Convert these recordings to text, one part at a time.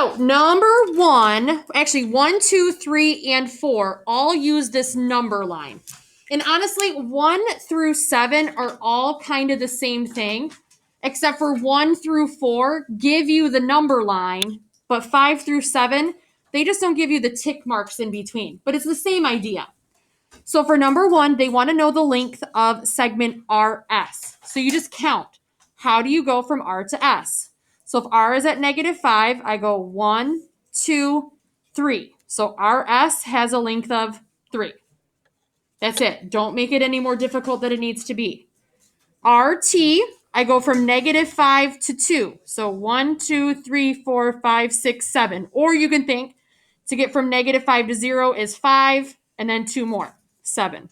So number 1, actually 1, 2, 3, and 4 all use this number line. And honestly, 1 through 7 are all kind of the same thing, except for 1 through 4 give you the number line, but 5 through 7, they just don't give you the tick marks in between. But it's the same idea. So for number 1, they want to know the length of segment RS. So you just count. How do you go from R to S? So if R is at -5, I go 1, 2, 3. So RS has a length of 3. That's it. Don't make it any more difficult than it needs to be. RT, I go from -5 to 2. So 1, 2, 3, 4, 5, 6, 7. Or you can think to get from -5 to 0 is 5 and then 2 more, 7.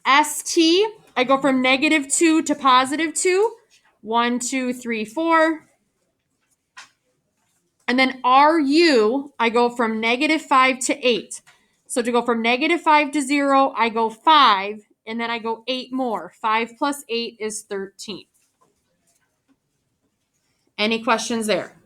ST, I go from -2 to +2. 1, 2, 3, 4. And then RU, I go from -5 to 8. So to go from -5 to 0, I go 5, and then I go 8 more. 5 plus 8 is 13. Any questions there?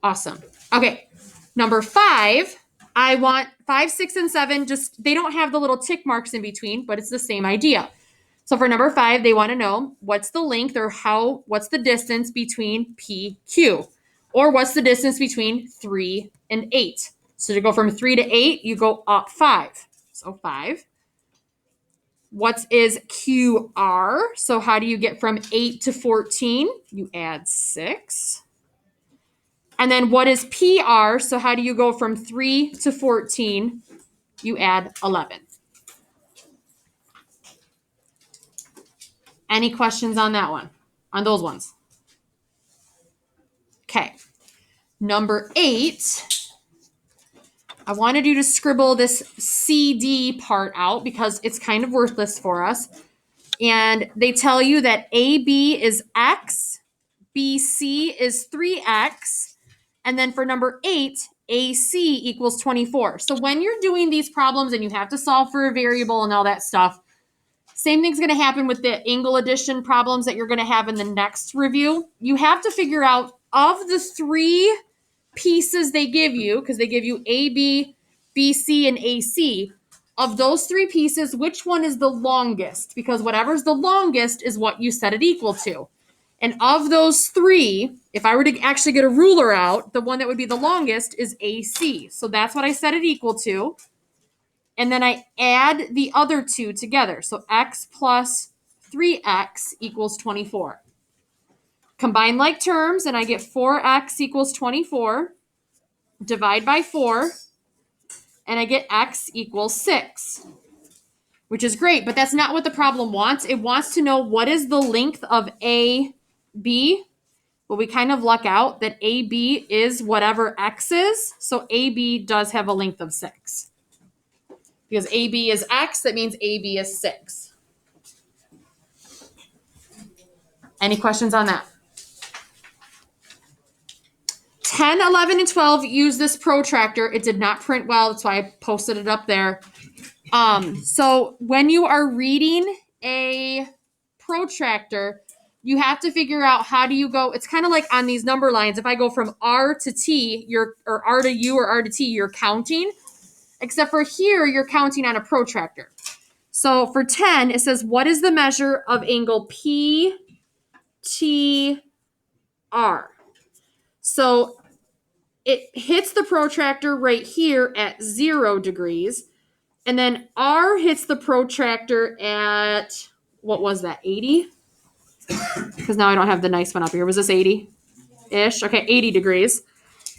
Awesome. Okay, number 5, I want 5, 6, and 7, just they don't have the little tick marks in between, but it's the same idea. So for number 5, they want to know what's the length or what's the distance between PQ, or what's the distance between 3 and 8. So to go from 3 to 8, you go up 5. So 5. What is QR? So how do you get from 8 to 14? You add 6. And then what is PR? So how do you go from 3 to 14? You add 11. Any questions on that one? On those ones? Okay. Number 8, I wanted you to scribble this CD part out because it's kind of worthless for us. And they tell you that AB is X, BC is 3X, and then for number 8, AC equals 24. So when you're doing these problems and you have to solve for a variable and all that stuff, same thing's going to happen with the Engel addition problems that you're going to have in the next review. You have to figure out, of the 3 pieces they give you, because they give you A, B, B, C, and AC, of those 3 pieces, which one is the longest? Because whatever's the longest is what you set it equal to. And of those 3, if I were to actually get a ruler out, the one that would be the longest is AC. So that's what I set it equal to. And then I add the other 2 together. So X plus 3X equals 24. Combine like terms, and I get 4X equals 24. Divide by 4, and I get X equals 6, which is great, but that's not what the problem wants. It wants to know what is the length of AB. Well, we kind of luck out that AB is whatever X is, so AB does have a length of 6. Because AB is X, that means AB is 6. Any questions on that? 10, 11, and 12 use this protractor. It did not print well. That's why I posted it up there. So when you are reading a protractor, you have to figure out how do you go. It's kind of like on these number lines. If I go from R to T, or R to U or R to T, you're counting. Except for here, you're counting on a protractor. So for 10, it says, what is the measure of angle PTR? So it hits the protractor right here at 0 degrees. And then R hits the protractor at, what was that, 80? Because now I don't have the nice one up here. Was this 80-ish? Okay, 80 degrees.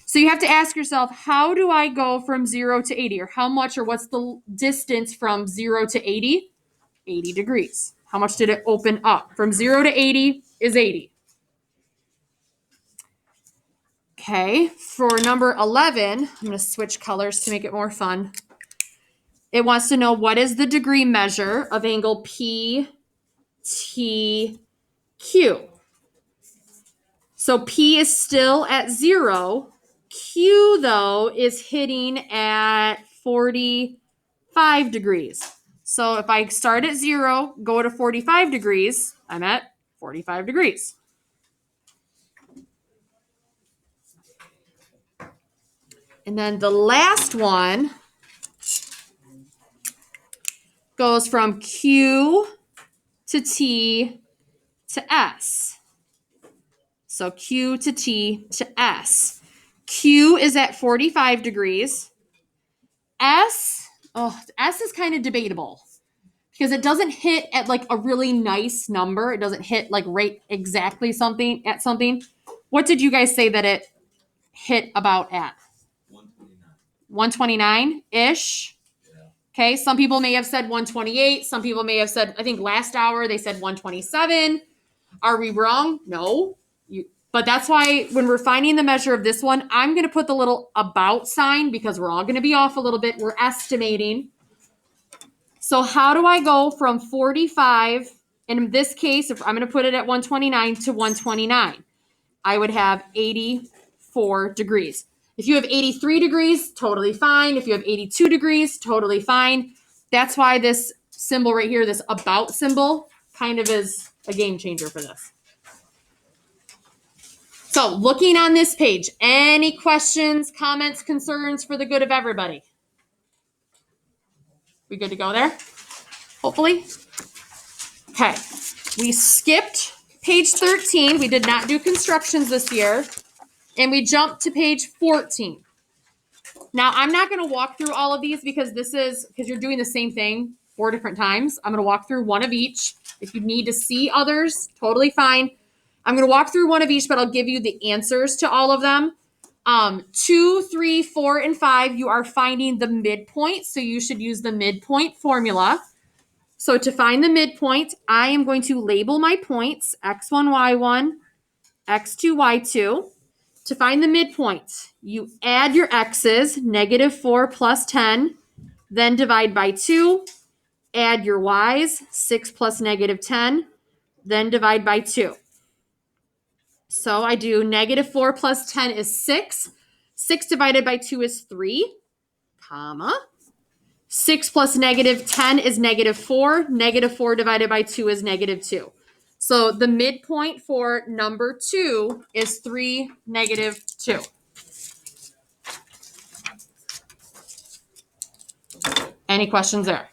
So you have to ask yourself, how do I go from 0 to 80? Or how much, or what's the distance from 0 to 80? 80 degrees. How much did it open up? From 0 to 80 is 80. Okay, for number 11, I'm going to switch colors to make it more fun. It wants to know what is the degree measure of angle PTQ. So P is still at 0. Q, though, is hitting at 45 degrees. So if I start at 0, go to 45 degrees, I'm at 45 degrees. And then the last one goes from Q to T to S. So Q to T to S. Q is at 45 degrees. S is kind of debatable because it doesn't hit at like a really nice number. It doesn't hit like right exactly something at something. What did you guys say that it hit about at? 129-ish. Okay, some people may have said 128. Some people may have said, I think last hour they said 127. Are we wrong? No. But that's why when we're finding the measure of this one, I'm going to put the little about sign because we're all going to be off a little bit. We're estimating. So how do I go from 45, in this case, if I'm going to put it at 129 to 129, I would have 84 degrees. If you have 83 degrees, totally fine. If you have 82 degrees, totally fine. That's why this symbol right here, this about symbol, kind of is a game changer for this. So looking on this page, any questions, comments, concerns for the good of everybody? We good to go there? Hopefully. Okay. We skipped page 13. We did not do constructions this year. And we jumped to page 14. Now, I'm not going to walk through all of these because you're doing the same thing 4 different times. I'm going to walk through one of each. If you need to see others, totally fine. I'm going to walk through one of each, but I'll give you the answers to all of them. 2, 3, 4, and 5, you are finding the midpoint. So you should use the midpoint formula. So to find the midpoint, I am going to label my points, x1, y1, x2, y2. To find the midpoint, you add your x's, -4 plus 10, then divide by 2. Add your y's, 6 plus -10, then divide by 2. So I do -4 plus 10 is 6. 6 divided by 2 is 3, comma. 6 plus -10 is -4. -4 divided by 2 is -2. So the midpoint for number 2 is 3, -2. Any questions there?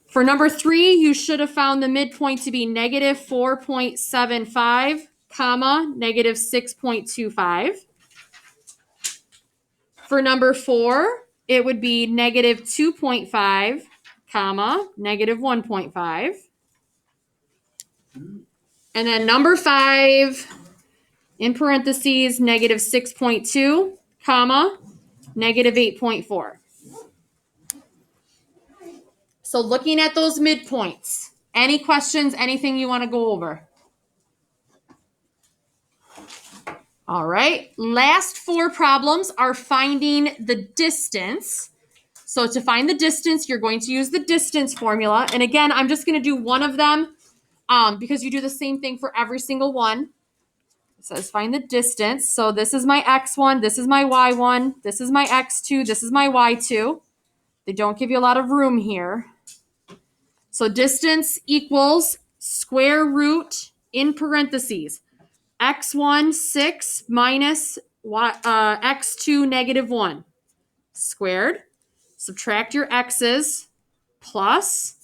For number 3, you should have found the midpoint to be -4.75, comma, -6.25. For number 4, it would be -2.5, comma, -1.5. And then number 5, in parentheses, -6.2, comma, -8.4. So looking at those midpoints, any questions, anything you want to go over? All right, last 4 problems are finding the distance. So to find the distance, you're going to use the distance formula. And again, I'm just going to do one of them because you do the same thing for every single one. It says find the distance. So this is my x1, this is my y1, this is my x2, this is my y2. They don't give you a lot of room here. So distance equals square root in parentheses. x1, 6 minus x2, -1 squared. Subtract your x's plus,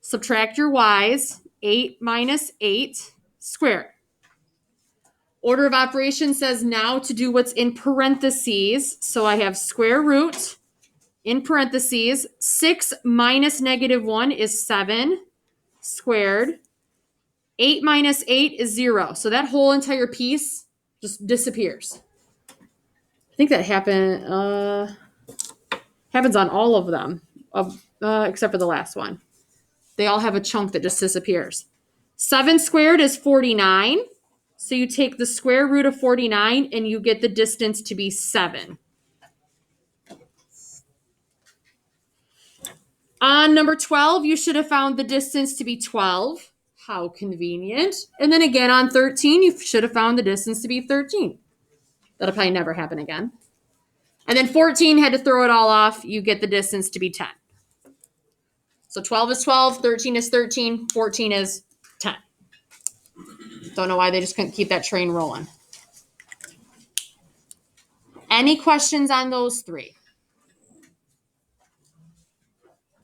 subtract your y's, 8 minus 8 squared. Order of operations says now to do what's in parentheses. So I have square root in parentheses. 6 minus -1 is 7 squared. 8 minus 8 is 0. So that whole entire piece just disappears. I think that happens on all of them, except for the last one. They all have a chunk that just disappears. 7 squared is 49. So you take the square root of 49 and you get the distance to be 7. On number 12, you should have found the distance to be 12. How convenient. And then again on 13, you should have found the distance to be 13. That'll probably never happen again. And then 14, had to throw it all off. You get the distance to be 10. So 12 is 12, 13 is 13, 14 is 10. Don't know why they just couldn't keep that train rolling. Any questions on those three?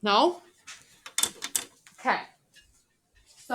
No? Okay.